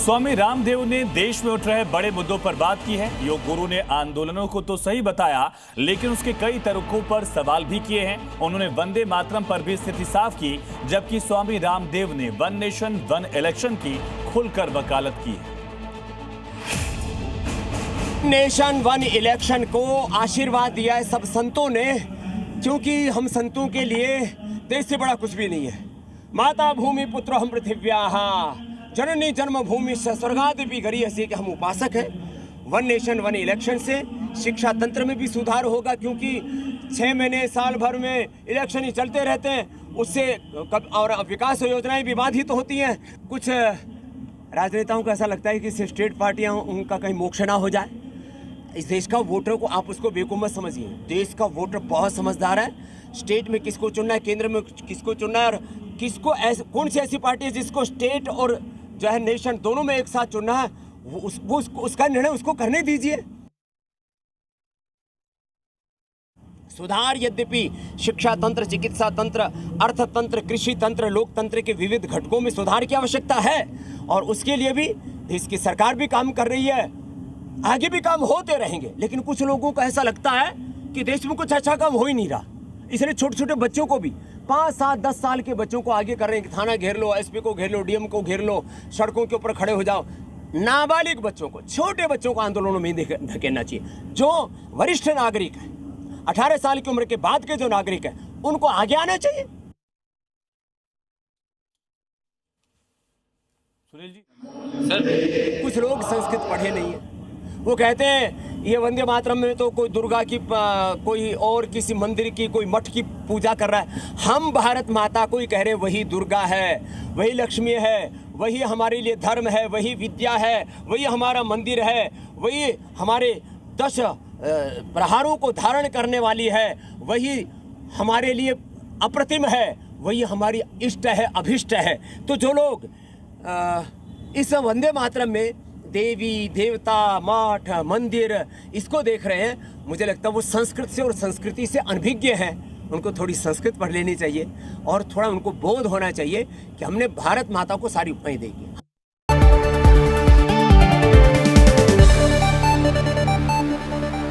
स्वामी रामदेव ने देश में उठ रहे बड़े मुद्दों पर बात की है। योग गुरु ने आंदोलनों को तो सही बताया, लेकिन उसके कई तरीकों पर सवाल भी किए हैं। उन्होंने वंदे मातरम पर भी स्थिति साफ की, जबकि स्वामी रामदेव ने वन नेशन वन इलेक्शन की खुलकर वकालत की है। नेशन वन इलेक्शन को आशीर्वाद दिया है सब संतों ने, क्योंकि हम संतों के लिए देश से बड़ा कुछ भी नहीं है। माता भूमि पुत्र हम पृथिव्याः जननी जन्मभूमि स्वर्गादपि गरीयसी के हम उपासक हैं। वन नेशन वन इलेक्शन से शिक्षा तंत्र में भी सुधार होगा, क्योंकि 6 महीने साल भर में इलेक्शन ही चलते रहते हैं, उससे और विकास योजनाएं भी बाधित होती हैं। कुछ राजनेताओं को ऐसा लगता है कि स्टेट पार्टियां उनका कहीं मोक्ष ना हो जाए। इस देश का वोटर को आप उसको बेवकूफ़ मत समझिए। देश का वोटर बहुत समझदार है। स्टेट में किसको चुनना है, केंद्र में किसको चुनना है, और किसको कौन सी ऐसी पार्टी है जिसको स्टेट और जो है नेशन दोनों में एक साथ चुनना है, उसका निर्णय उसको करने दीजिए। सुधार यद्यपि शिक्षा तंत्र, चिकित्सा तंत्र, अर्थतंत्र, कृषि तंत्र, लोकतंत्र के विविध घटकों में सुधार की आवश्यकता है, और उसके लिए भी देश की सरकार भी काम कर रही है, आगे भी काम होते रहेंगे। लेकिन कुछ लोगों को ऐसा लगता है कि देश में कुछ अच्छा काम हो ही नहीं रहा, इसलिए छोटे छोटे बच्चों को भी 5, 7, 10 साल के बच्चों को आगे कर रहे हैं कि थाना घेर लो, एसपी को घेर लो, डीएम को घेर लो, सड़कों के ऊपर खड़े हो जाओ। नाबालिग बच्चों को, छोटे बच्चों को आंदोलनों में धकेलना चाहिए। जो वरिष्ठ नागरिक है, 18 साल की उम्र के बाद के जो नागरिक है, उनको आगे आना चाहिए। सुनील जी, सर, कुछ लोग संस्कृत पढ़े नहीं है, वो कहते हैं ये वंदे मातरम में तो कोई दुर्गा की, कोई और किसी मंदिर की, कोई मठ की पूजा कर रहा है। हम भारत माता को ही कह रहे हैं, वही दुर्गा है, वही लक्ष्मी है, वही हमारे लिए धर्म है, वही विद्या है, वही हमारा मंदिर है, वही हमारे 10 प्रहारों को धारण करने वाली है, वही हमारे लिए अप्रतिम है, वही हमारी इष्ट है, अभिष्ट है। तो जो लोग इस वंदे मातरम में देवी देवता, मठ, मंदिर इसको देख रहे हैं, मुझे लगता है वो संस्कृत से और संस्कृति से अनभिज्ञ हैं। उनको थोड़ी संस्कृत पढ़ लेनी चाहिए और थोड़ा उनको बोध होना चाहिए कि हमने भारत माता को सारी उपमाएं दी।